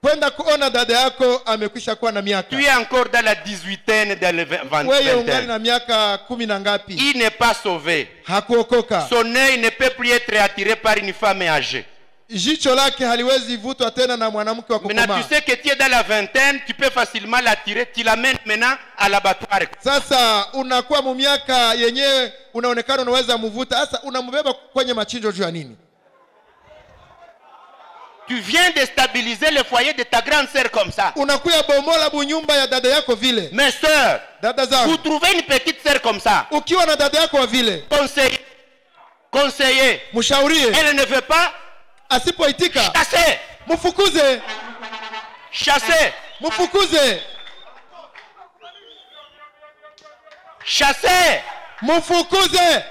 Speaker 2: Kwenda kuona dada yako amekwisha kuwa na miaka,
Speaker 1: Tu es encore dans la 18aine, dans le
Speaker 2: wewe ungali
Speaker 1: 20aine.
Speaker 2: na miaka 10 na ngapi?
Speaker 1: Il n'est pas sauvé.
Speaker 2: Hakuokoka,
Speaker 1: Son œil ne peut plus être attiré par une femme âgée.
Speaker 2: jicho lake haliwezi vutwa tena na mwanamke wa
Speaker 1: Maintenant,
Speaker 2: kukomaa.
Speaker 1: tu sais que tu es dans la vingtaine, tu peux facilement l'attirer, tu l'amènes maintenant à l'abattoir.
Speaker 2: Sasa unakuwa mu miaka yenyewe unaonekana unaweza mvuta, sasa unambeba kwenye machinjo juu ya nini?
Speaker 1: Tu viens de stabiliser le foyer de ta grande sœur comme ça.
Speaker 2: Unakuya bomola bunyumba ya dada yako vile.
Speaker 1: Mes sœurs,
Speaker 2: Dada
Speaker 1: vous
Speaker 2: zangu,
Speaker 1: trouvez une petite sœur comme ça,
Speaker 2: ukiwa na dada yako wa vile,
Speaker 1: conseiller,
Speaker 2: mshaurie.
Speaker 1: elle ne veut pas,
Speaker 2: Asipoitika
Speaker 1: chasser,
Speaker 2: mfukuze,
Speaker 1: chasser,
Speaker 2: mfukuze,
Speaker 1: chasser.
Speaker 2: mfukuze.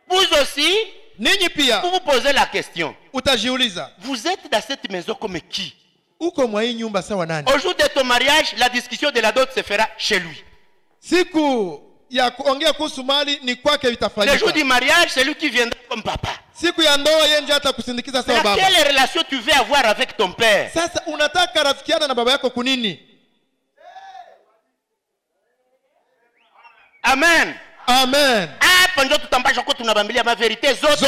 Speaker 1: Vous aussi,
Speaker 2: Ninyi pia
Speaker 1: vous vous posez la question.
Speaker 2: utajiuliza,
Speaker 1: Vous êtes dans cette maison comme qui?
Speaker 2: uko mwa hii nyumba sawa nani?
Speaker 1: Au jour de ton mariage, la discussion de la dot se fera chez lui.
Speaker 2: Siku ya kuongea kuhusu mali ni kwake
Speaker 1: Le jour
Speaker 2: itafanyika.
Speaker 1: du mariage, c'est lui qui viendra comme papa.
Speaker 2: Siku ya ndoa yeye ndiye atakusindikiza sawa
Speaker 1: Mais
Speaker 2: baba.
Speaker 1: quelle relation tu veux avoir avec ton père?
Speaker 2: Sasa unataka rafikiana na baba yako kunini?
Speaker 1: Amen.
Speaker 2: Amen.
Speaker 1: Pendant tout en bas, tu n'as pas ma vérité. Zote.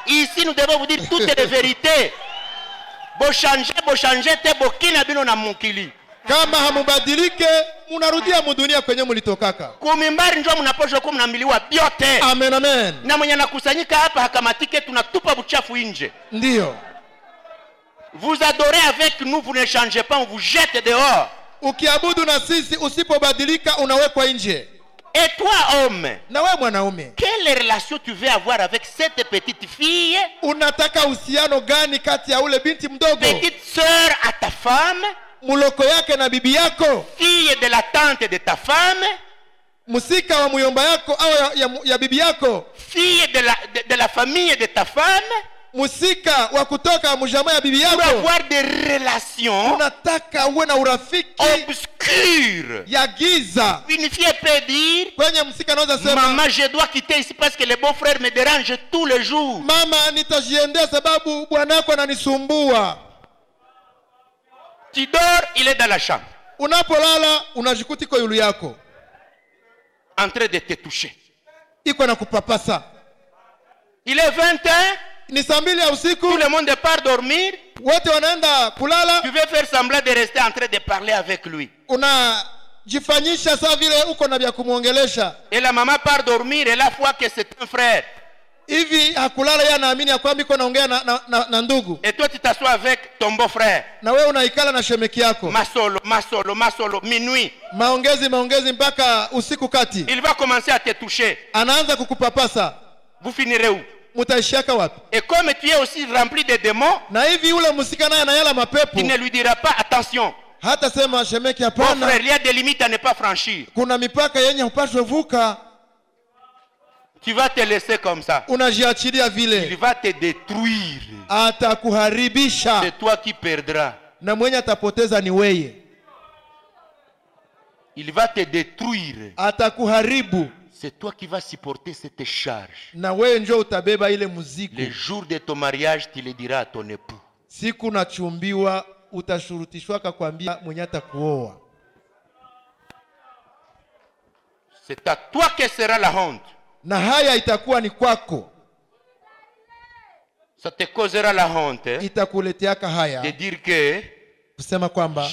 Speaker 1: Ici, nous devons vous dire toutes les vérités. Bo changer, te bokina bino na mukili.
Speaker 2: Kama hamubadilike munarudia mudunia kwenye mulitokaka.
Speaker 1: Kumimbari njoo mnaposho mnamiliwa biote.
Speaker 2: Amen, amen.
Speaker 1: Na mwenye nakusanyika hapa hakamatike tunatupa buchafu nje.
Speaker 2: Ndiyo.
Speaker 1: Vous adorez avec nous, vous ne changez pas, on vous jette dehors.
Speaker 2: Ukiabudu na sisi usipobadilika unawekwa nje.
Speaker 1: Et toi, homme,
Speaker 2: Na wewe mwanaume,
Speaker 1: quelle relation tu veux avoir avec cette petite fille,
Speaker 2: unataka uhusiano gani kati ya ule binti mdogo,
Speaker 1: petite sœur à ta femme,
Speaker 2: muloko yake na bibi yako,
Speaker 1: fille de la tante de ta femme,
Speaker 2: musika wa muyomba yako au ya bibi yako,
Speaker 1: fille de la famille de ta femme,
Speaker 2: musika wa kutoka mujama ya bibi
Speaker 1: pour
Speaker 2: yako?
Speaker 1: avoir des relations
Speaker 2: Unataka uwe na urafiki
Speaker 1: obscures.
Speaker 2: ya giza.
Speaker 1: Une fille peut dire,
Speaker 2: Kwenye msika anaweza sema,
Speaker 1: maman, je dois quitter ici parce que le beau-frère me dérange tous les jours.
Speaker 2: mama, nitajiendea sababu bwana yako ananisumbua.
Speaker 1: Tu dors, il est dans la chambre,
Speaker 2: Unapolala unajikuta iko yulu yako
Speaker 1: en train de te toucher.
Speaker 2: iko na kupapasa.
Speaker 1: Il est 20h,
Speaker 2: Ni saa 2 ya usiku,
Speaker 1: tout le monde part dormir.
Speaker 2: wote wanaenda kulala,
Speaker 1: Tu veux faire semblant de rester en train de parler avec lui.
Speaker 2: unajifanyisha sawa vile uko na vya kumuongelesha.
Speaker 1: Et la maman part dormir et la foi que c'est un frère.
Speaker 2: Hivi hakulala, yeye anaamini ya kwamba iko naongea na ndugu,
Speaker 1: Et toi tu t'assois avec ton beau-frère.
Speaker 2: na wewe unaikala na shemeki yako,
Speaker 1: Masolo, minuit.
Speaker 2: maongezi mpaka usiku kati,
Speaker 1: Il va commencer à te toucher.
Speaker 2: anaanza kukupapasa.
Speaker 1: Vous finirez où?
Speaker 2: Mutaishiaka wapi?
Speaker 1: Et comme tu es aussi rempli de démons,
Speaker 2: Na hivi ule musika naye anayala mapepo,
Speaker 1: tu ne lui diras pas attention.
Speaker 2: hata sema shemeki,
Speaker 1: Mon
Speaker 2: hapana,
Speaker 1: frère, il y a des limites à ne pas franchir.
Speaker 2: kuna mipaka yenye hupashwe vuka.
Speaker 1: Tu vas te laisser comme ça.
Speaker 2: Unajiachilia
Speaker 1: Il
Speaker 2: vile,
Speaker 1: va te détruire.
Speaker 2: atakuharibisha,
Speaker 1: C'est toi qui perdras.
Speaker 2: na mwenye atapoteza ni weye.
Speaker 1: Il va te détruire.
Speaker 2: Atakuharibu,
Speaker 1: C'est toi qui vas supporter cette charge.
Speaker 2: na wewe njo utabeba ile muziko.
Speaker 1: Le jour de ton mariage, tu le diras à ton époux.
Speaker 2: Siku nachumbiwa utashurutishwa kakwambia mwenye atakuoa.
Speaker 1: C'est à toi que sera la honte.
Speaker 2: na haya itakuwa ni kwako.
Speaker 1: Ça te causera la honte
Speaker 2: Itakuleteaka haya
Speaker 1: de dire que
Speaker 2: kusema kwamba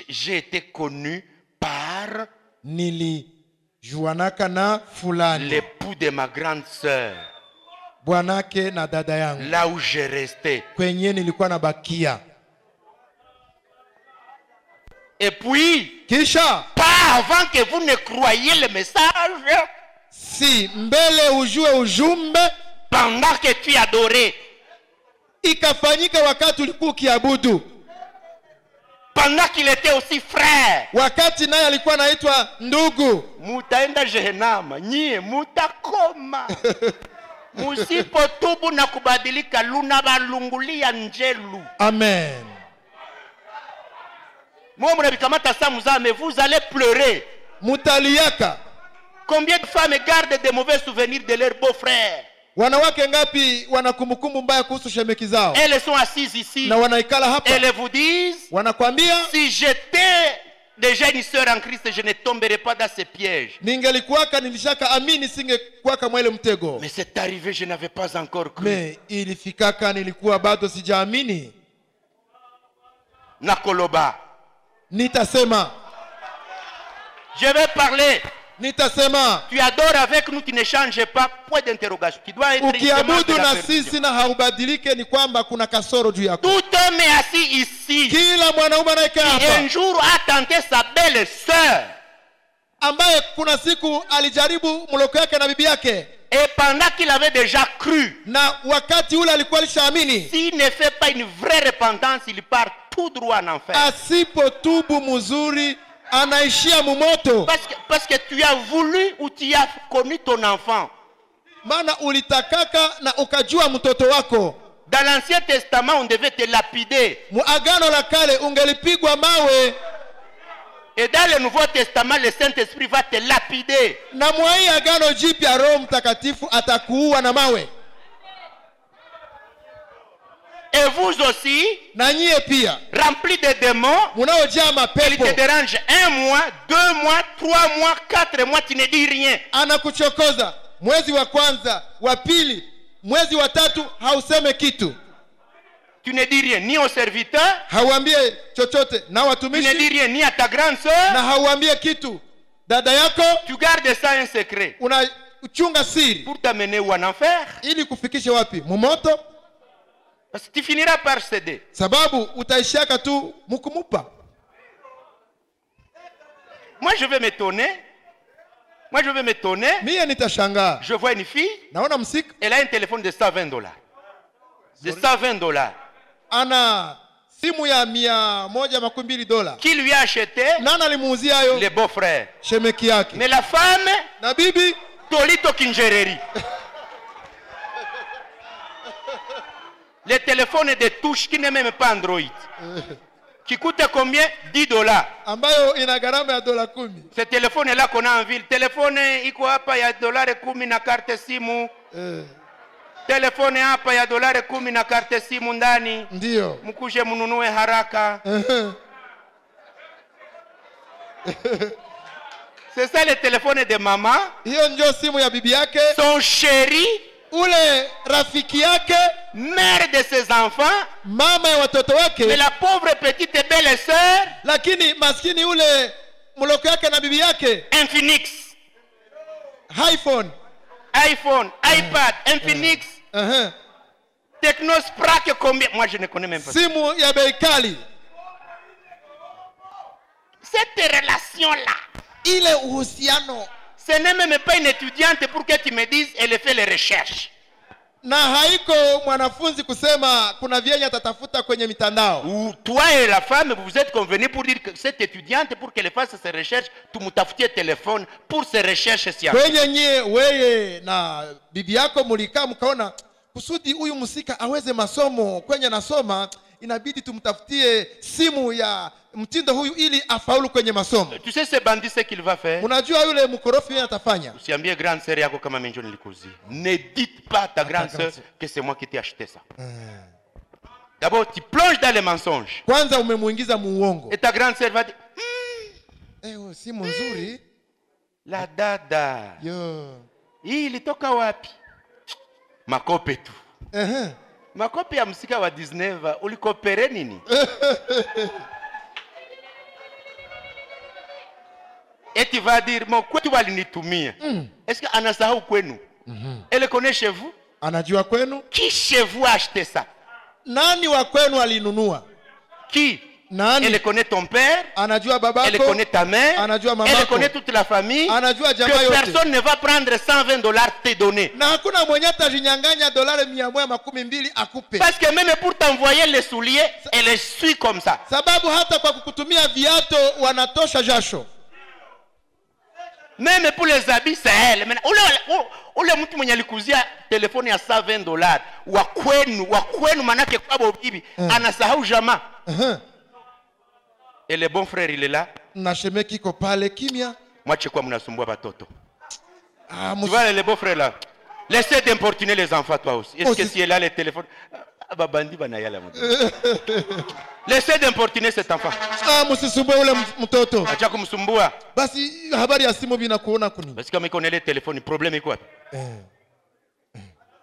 Speaker 1: j'ai été connu par
Speaker 2: nilijuanaka na fulani,
Speaker 1: l'époux de ma grande sœur,
Speaker 2: bwanake na dada yangu,
Speaker 1: là où j'ai resté.
Speaker 2: kwenye nilikuwa nabakia.
Speaker 1: Et puis,
Speaker 2: Kisha
Speaker 1: pas avant que vous ne croyiez le message,
Speaker 2: si mbele ujue ujumbe,
Speaker 1: pendant que tu adorais,
Speaker 2: ikafanyika wakati ulikuwa ukiabudu,
Speaker 1: pendant qu'il était aussi frère.
Speaker 2: wakati naye alikuwa anaitwa ndugu.
Speaker 1: Mutaenda Jehenama, nyie mutakoma. Musipotubu na kubadilika, luna balungulia njelu.
Speaker 2: Amen.
Speaker 1: Moi, mais vous allez pleurer.
Speaker 2: Mutaliaka.
Speaker 1: Combien de femmes gardent des mauvais souvenirs de leurs beaux-frères?
Speaker 2: Wanawake ngapi wanakumbukumbu mbaya kuhusu shemeki zao?
Speaker 1: Elles sont assises ici.
Speaker 2: Na wanaikala hapa.
Speaker 1: Elles vous disent,
Speaker 2: wanakwambia,
Speaker 1: si j'étais déjà une sœur en Christ, je ne tomberais pas dans ces pièges.
Speaker 2: Ningelikuwaka nilishaka amini singekuwaka mwa ile mtego.
Speaker 1: Mais c'est arrivé, je n'avais pas encore cru.
Speaker 2: Mais ilifikaka nilikuwa bado sijaamini.
Speaker 1: Nakoloba.
Speaker 2: Nitasema.
Speaker 1: Je vais parler.
Speaker 2: Nitasema.
Speaker 1: Tu adores avec nous, tu ne changes pas. Point d'interrogation. Tu dois être
Speaker 2: ukiabudu na sisi na haubadilike, ni kwamba kuna kasoro juu yako.
Speaker 1: Tout homme est assis ici.
Speaker 2: Kila mwanaume anayekaa hapa,
Speaker 1: un jour a tenté sa belle sœur,
Speaker 2: ambaye kuna siku alijaribu mloko yake na bibi yake,
Speaker 1: et pendant qu'il avait déjà cru,
Speaker 2: na wakati ule alikuwa alishaamini,
Speaker 1: s'il ne fait pas une vraie repentance, il part tout droit en enfer.
Speaker 2: asipotubu mzuri anaishia mumoto.
Speaker 1: Parce que tu as voulu ou tu as connu ton enfant.
Speaker 2: Maana ulitakaka na ukajua mtoto wako.
Speaker 1: Dans l'Ancien Testament, on devait te lapider.
Speaker 2: Muagano la kale ungelipigwa mawe.
Speaker 1: Et dans le Nouveau Testament, le Saint-Esprit va te lapider.
Speaker 2: Na mwai agano jipya, Roho Mtakatifu atakuua na mawe.
Speaker 1: Et vous aussi,
Speaker 2: na nyie pia,
Speaker 1: remplis de démons,
Speaker 2: munaojaa mapepo,
Speaker 1: il te dérange 1 mois, 2 mois, 3 mois, 4 mois, tu ne dis rien.
Speaker 2: Anakuchokoza mwezi wa kwanza, wa pili, mwezi wa tatu, hauseme kitu.
Speaker 1: Tu ne dis rien ni au serviteur,
Speaker 2: hauambie chochote na watumishi.
Speaker 1: Tu ne dis rien ni à ta grande sœur,
Speaker 2: na hauambie kitu dada yako.
Speaker 1: Tu gardes ça un secret.
Speaker 2: Unachunga siri.
Speaker 1: Pour t'amener où en enfer?
Speaker 2: Ili kufikishe wapi? Mumoto.
Speaker 1: Parce que tu finiras par céder.
Speaker 2: Sababu utaishiaka tu mukumupa.
Speaker 1: Moi je vais m'étonner.
Speaker 2: Mie nitashangaa.
Speaker 1: Je vois une fille.
Speaker 2: Naona msika.
Speaker 1: Elle a un téléphone de $120. De $120.
Speaker 2: Ana simu ya $120.
Speaker 1: Qui lui a acheté?
Speaker 2: Nani alimuuzia hayo?
Speaker 1: Le beau-frère.
Speaker 2: Shemeki yake.
Speaker 1: Mais la femme?
Speaker 2: Na bibi?
Speaker 1: Tolito Kinjereri. Les téléphones de touche qui n'est même pas Android. Qui coûte combien? $10.
Speaker 2: Ambayo ina gharama ya $10.
Speaker 1: Ce téléphone là qu'on a en ville. Téléphone iko hapa ya $10 na carte simu. Telefone hapa ya $10 na karte simu ndani.
Speaker 2: Ndio.
Speaker 1: Mkuje mununue haraka. C'est ça le téléphone de maman.
Speaker 2: Hiyo ndio simu ya bibi yake.
Speaker 1: Son chéri,
Speaker 2: ule rafiki yake,
Speaker 1: mère de ses enfants,
Speaker 2: mama ya watoto wake.
Speaker 1: Mais la pauvre petite belle sœur,
Speaker 2: lakini maskini ule mloko yake na bibi yake,
Speaker 1: Infinix,
Speaker 2: iPhone,
Speaker 1: iPad, Infinix, Techno Spark, combien? Moi je ne connais même pas.
Speaker 2: Simu ya bei kali.
Speaker 1: Cette relation-là,
Speaker 2: ile uhusiano,
Speaker 1: ce n'est même pas une étudiante pour que tu me dises elle fait les recherches.
Speaker 2: Na haiko mwanafunzi kusema kuna vyenye atatafuta kwenye mitandao.
Speaker 1: Ou toi et la femme vous êtes convenus pour dire que cette étudiante pour qu'elle fasse ses recherches, tu mutafutie téléphone pour ses recherches scientifiques.
Speaker 2: Kwenye nye weye na bibi yako mulika mkaona kusudi huyu musika aweze masomo kwenye nasoma, inabidi tumtafutie simu ya mtindo huyu ili afaulu kwenye masomo.
Speaker 1: Tu sais ce bandit ce qu'il va faire?
Speaker 2: Unajua yule mkorofi yeye atafanya.
Speaker 1: Usiambie grande sœur yako kama menjo nilikuzi. Ne dites pas à ta grande sœur que c'est moi qui t'ai acheté ça. D'abord tu plonges dans les mensonges.
Speaker 2: Kwanza umemuingiza muongo.
Speaker 1: Et ta grande sœur va dire
Speaker 2: simu nzuri.
Speaker 1: La dada.
Speaker 2: Yo.
Speaker 1: Hii ilitoka wapi? Makope tu. Makope ya msika wa 19 ulikopere nini? Et tu vas dire, mon kwetu walinitumia. Est-ce que anasahau kwenu? Elle connaît chez vous?
Speaker 2: Anajua kwenu?
Speaker 1: Qui chez vous a acheté ça?
Speaker 2: Nani wa kwenu alinunua?
Speaker 1: Qui?
Speaker 2: Nani?
Speaker 1: Elle connaît ton père?
Speaker 2: Anajua babako?
Speaker 1: Elle connaît ta mère?
Speaker 2: Anajua mamako?
Speaker 1: Elle connaît toute la famille?
Speaker 2: Anajua jamaa
Speaker 1: Que
Speaker 2: yote?
Speaker 1: personne ne va prendre 120 $ te donner.
Speaker 2: Na hakuna mwenye atajinyang'anya $112 akupe.
Speaker 1: Parce que même pour t'envoyer les souliers, elle les suit comme ça.
Speaker 2: Sababu hata kwa kukutumia viato wanatosha jasho.
Speaker 1: Même pour les habits, c'est elle. Ule mtu mwenye alikuzia telefoni ya $120 wa kwenu manake kwa bibi anasahau jamaa. Et le bon frère il est là.
Speaker 2: Na shemeki iko pale kimya.
Speaker 1: Mwache kwa mnasumbua watoto. Tu vois le beau frère là. Laissez d'importuner les enfants toi aussi. Est-ce que si elle a le téléphone babandi banayala mtu. Laissez d'importuner cet enfant.
Speaker 2: Msisumbue ule mtoto.
Speaker 1: Acha kumsumbua.
Speaker 2: Basi habari ya simu vinakuona kuni.
Speaker 1: Parce que kama iko na ile telefoni problème iko wapi?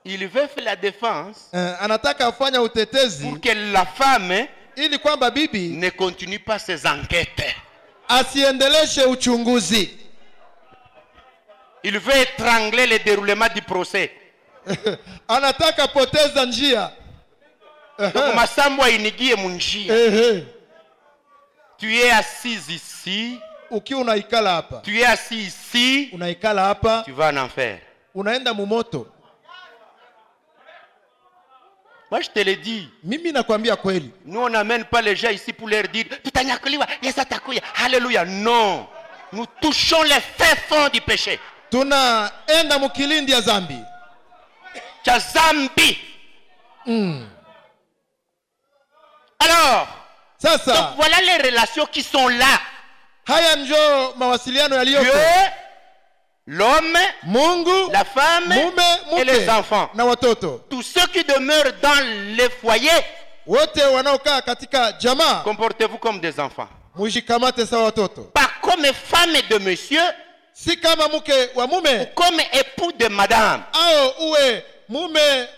Speaker 1: Il veut faire la défense.
Speaker 2: Anataka afanya utetezi
Speaker 1: pour que la femme
Speaker 2: ili kwamba bibi
Speaker 1: ne continue pas ses enquêtes.
Speaker 2: Asiendeleshe uchunguzi.
Speaker 1: Il veut étrangler le déroulement du procès.
Speaker 2: Anataka poteza njia.
Speaker 1: Masambo inigie munjia. Tu es assis ici.
Speaker 2: Ukiwa unaikala hapa.
Speaker 1: Tu es assis ici.
Speaker 2: Unaikala hapa.
Speaker 1: Tu vas en enfer.
Speaker 2: Unaenda mumoto.
Speaker 1: Moi je te le dis.
Speaker 2: Mimi nakwambia kweli.
Speaker 1: Nous on n'amène pas les gens ici pour leur dire tutanyakuliwa Yesu atakuya. Alléluia. Non. Nous touchons les faits fonds du péché.
Speaker 2: Tunaenda mukilindi ya zambi.
Speaker 1: Cha zambi. Alors,
Speaker 2: sasa,
Speaker 1: donc voilà les relations qui sont là.
Speaker 2: Haya njo mawasiliano yaliyoko.
Speaker 1: Dieu, l'homme,
Speaker 2: Mungu,
Speaker 1: la femme,
Speaker 2: mume,
Speaker 1: et les enfants.
Speaker 2: Na watoto.
Speaker 1: Tous ceux qui demeurent dans les foyers,
Speaker 2: wote wanaokaa katika jamaa,
Speaker 1: comportez-vous comme des enfants.
Speaker 2: Mujikamate sawa watoto.
Speaker 1: Pas comme femme de monsieur,
Speaker 2: si kama mke wa mume,
Speaker 1: comme époux de madame.
Speaker 2: Au uwe mume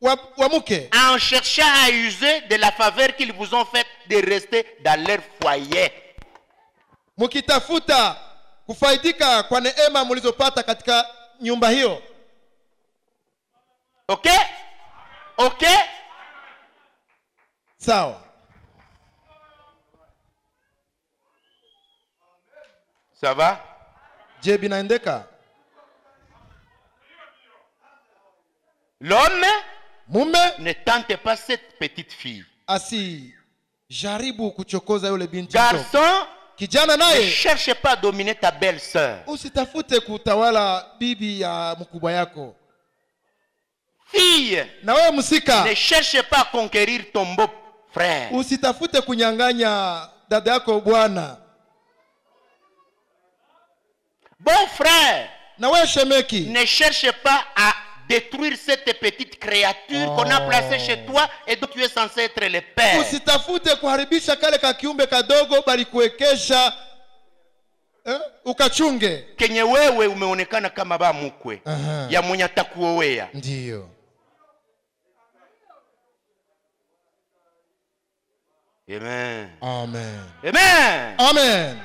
Speaker 2: wa mke,
Speaker 1: en cherchant à user de la faveur qu'ils vous ont faite de rester dans leur foyer.
Speaker 2: Mukitafuta kufaidika kwa neema mlizopata katika nyumba hiyo.
Speaker 1: OK? OK?
Speaker 2: Sawa.
Speaker 1: Ça va?
Speaker 2: Je binaendeka?
Speaker 1: L'homme
Speaker 2: mume
Speaker 1: ne tente pas cette petite fille.
Speaker 2: Asi jaribu kuchokoza yule binti.
Speaker 1: Garçon,
Speaker 2: kijana
Speaker 1: ne
Speaker 2: naye,
Speaker 1: cherche pas à dominer ta belle-sœur.
Speaker 2: Usitafute kutawala bibi ya mkubwa yako.
Speaker 1: Fille,
Speaker 2: na wewe msika,
Speaker 1: ne cherche pas à conquérir ton beau frère.
Speaker 2: Usitafute kunyang'anya dada yako bwana.
Speaker 1: Bon frère,
Speaker 2: na wewe shemeki,
Speaker 1: ne cherche pas à détruire cette petite créature qu'on a placée chez toi et dont tu es censé être le père.
Speaker 2: Usitafute kuharibisha kale ka kiumbe kadogo bali kuwekesha ukachunge.
Speaker 1: Kenye wewe umeonekana kama ba mkwe ya mwenye atakuoea.
Speaker 2: Ndio.
Speaker 1: Amen.
Speaker 2: Amen.
Speaker 1: Amen.
Speaker 2: Amen.